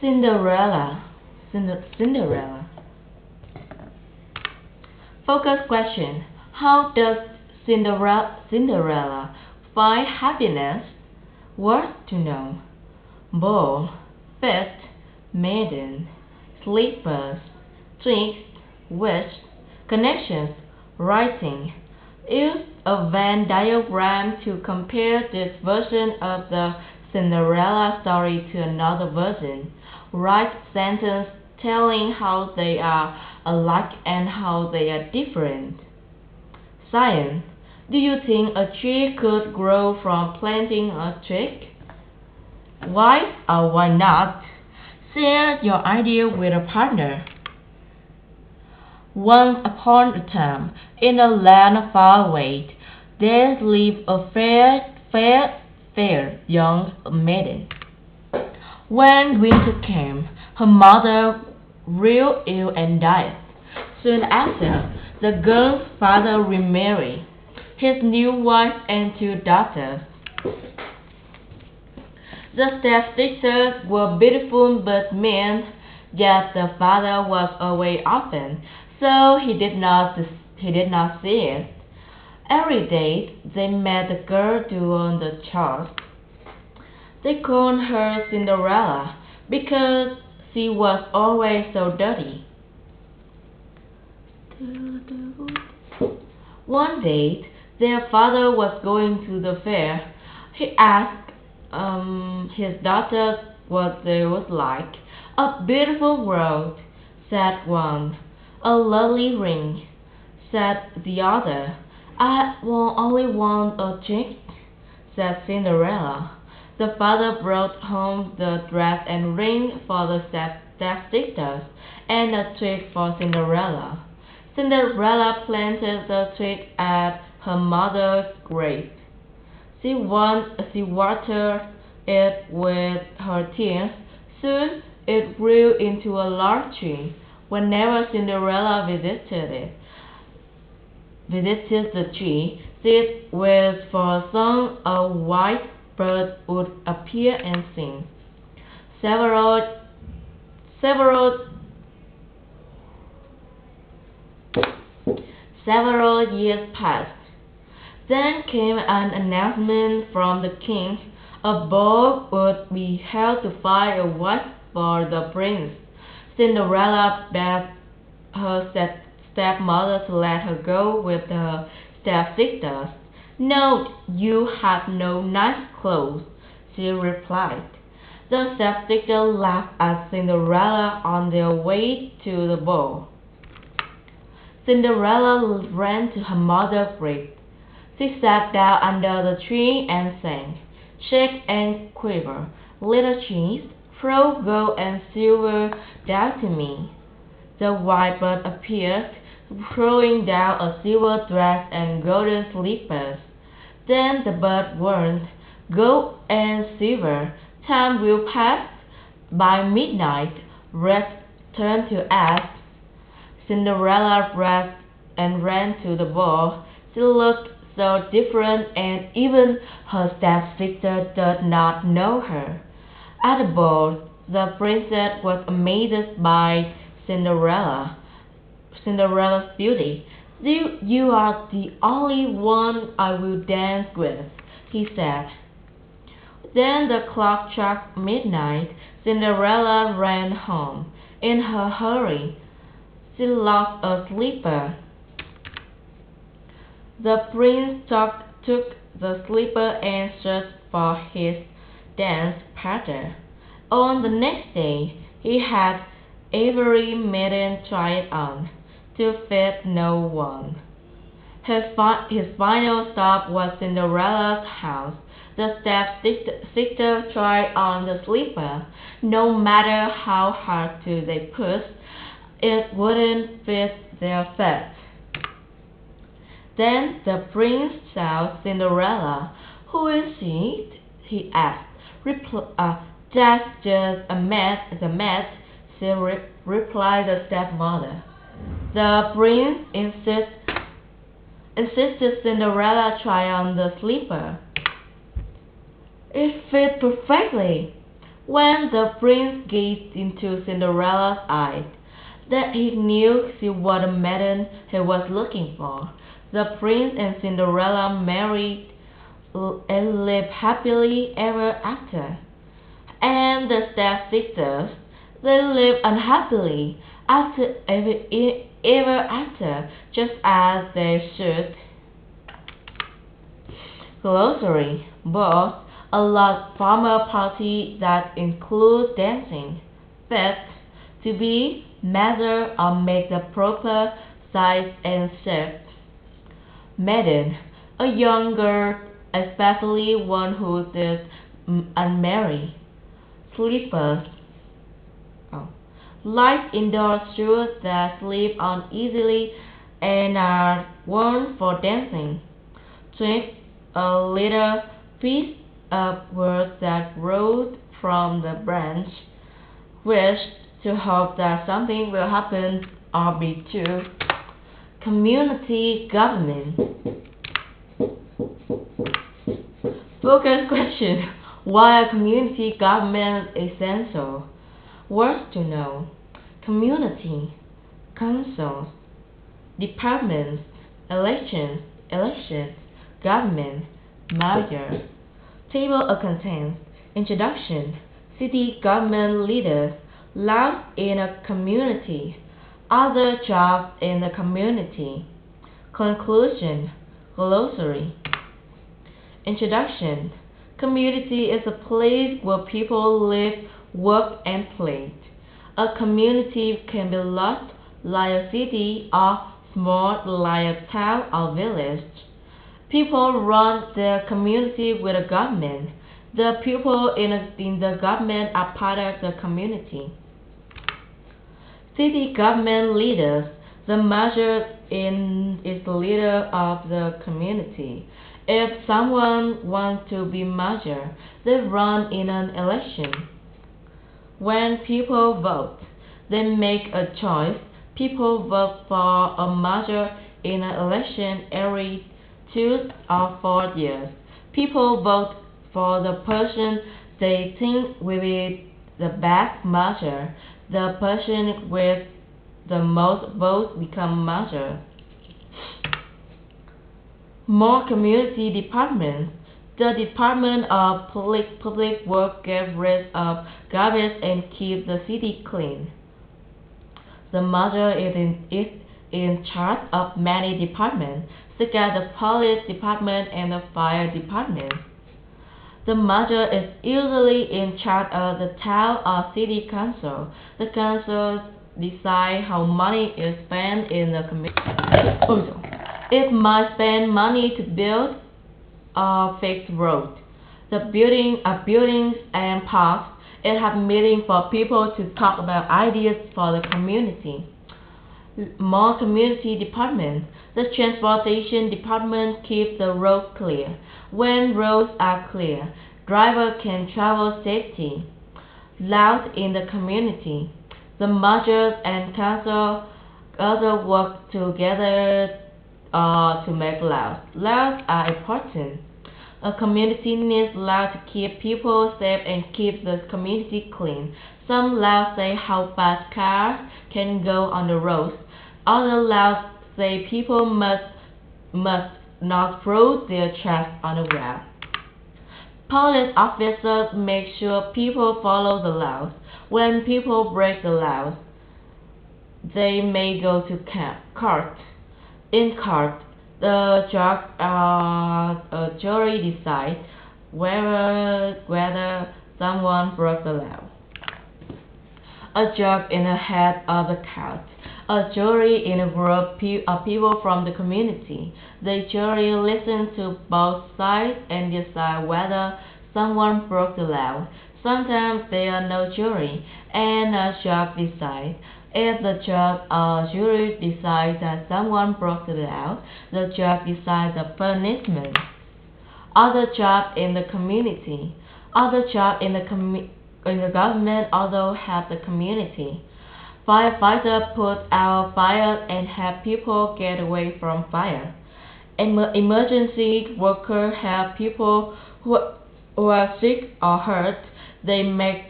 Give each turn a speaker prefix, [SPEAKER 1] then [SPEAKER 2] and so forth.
[SPEAKER 1] Cinderella. Cinderella. Focus question. How does Cinderella find happiness? Words to know. Ball, feast, maiden, sleepers, tricks, wish, connections, writing. Use a Venn diagram to compare this version of the Cinderella story to another version. Write sentence telling how they are alike and how they are different. Science. Do you think a tree could grow from planting a twig? Why or why not? Share your idea with a partner. Once upon a time, in a land far away, there lived a fair young maiden. When winter came, her mother grew ill and died. Soon after, the girl's father remarried his new wife and two daughters. The stepsisters were beautiful but mean, yet the father was away often, so he did not see it. Every day they met the girl doing the chores. They called her Cinderella because she was always so dirty. One day, their father was going to the fair. He asked his daughters what they would like. "A beautiful world," said one. "A lovely ring," said the other. "I will only want a trick," said Cinderella. The father brought home the dress and ring for the stepsisters, and a twig for Cinderella. Cinderella planted the twig at her mother's grave. She watered it with her tears. Soon it grew into a large tree. Whenever Cinderella visited the tree, she wished for a song. A white bird would appear and sing. Several years passed. Then came an announcement from the king. A ball would be held to find a wife for the prince. Cinderella begged her stepmother to let her go with her stepsisters. "No, you have no nice clothes," she replied. The stepsisters laughed at Cinderella on their way to the ball. Cinderella ran to her mother's grave. She sat down under the tree and sang, "Shake and quiver, little trees, throw gold and silver down to me." The white bird appeared, throwing down a silver dress and golden slippers. Then the bird warned, "Gold and silver, time will pass. By midnight, rest turned to ash." Cinderella dressed and ran to the ball. She looked so different, and even her stepsister did not know her. At the ball, the princess was amazed by Cinderella's beauty. "You are the only one I will dance with," he said. Then the clock struck midnight. Cinderella ran home. In her hurry, she lost a slipper. The prince took the slipper and searched for his dance partner. On the next day, he had every maiden try it on. To fit no one. His final stop was Cinderella's house. The stepsister tried on the slipper. No matter how hard they pushed, it wouldn't fit their feet. Then the prince saw Cinderella. "Who is she?" he asked. "That's just a maid," replied the stepmother. The prince insisted Cinderella try on the slipper. "It fit perfectly." When the prince gazed into Cinderella's eyes, that he knew she was the maiden he was looking for. The prince and Cinderella married and lived happily ever after. And the stepsisters, they lived unhappily ever after, just as they should. Glossary: both a large formal party that includes dancing. Fifth, to be, measure or make the proper size and shape. Maiden, a young girl, especially one who is unmarried. Slippers, light indoor shoes that slip on easily and are worn for dancing. Twig, a little piece of wood that rolled from the branch, wished to hope that something will happen or be true. Community government. Focus question: why are community governments essential? Words to know: community, councils, departments, elections, government, mayor. Table of contents. Introduction: city government leaders, laws in a community, other jobs in the community. Conclusion. Glossary. Introduction: community is a place where people live, work, and play. A community can be large, like a city, or small, like a town or village. People run their community with a government. The people in the government are part of the community. City government leaders. The mayor is the leader of the community. If someone wants to be mayor, they run in an election. When people vote, they make a choice. People vote for a mayor in an election every 2 or 4 years. People vote for the person they think will be the best mayor. The person with the most votes becomes mayor. More community departments. The Department of Public Works gets rid of garbage and keeps the city clean. The mayor is in charge of many departments, such as the police department and the fire department. The mayor is usually in charge of the town or city council. The council decide how money is spent in the community. It might spend money to build or fix roads, buildings and parks. It has meetings for people to talk about ideas for the community. More community departments. The transportation department keeps the road clear. When roads are clear, drivers can travel safely. Loud in the community. The mayor and council also work together to make laws. Laws are important. A community needs laws to keep people safe and keep the community clean. Some laws say how fast cars can go on the roads. Other laws say people must not throw their trash on the ground. Police officers make sure people follow the laws. When people break the laws, they may go to court. In court, the judge or a jury decides whether someone broke the law. A judge in the head of the court. A jury in a group of people from the community. The jury listens to both sides and decide whether someone broke the law. Sometimes there are no jury, and a judge decides. If the judge or jury decides that someone broke the law, the judge decides the punishment. Other jobs in the community. Other jobs in the government also help the community. Firefighters put out fires and help people get away from fire. Emergency workers help people who are sick or hurt. They make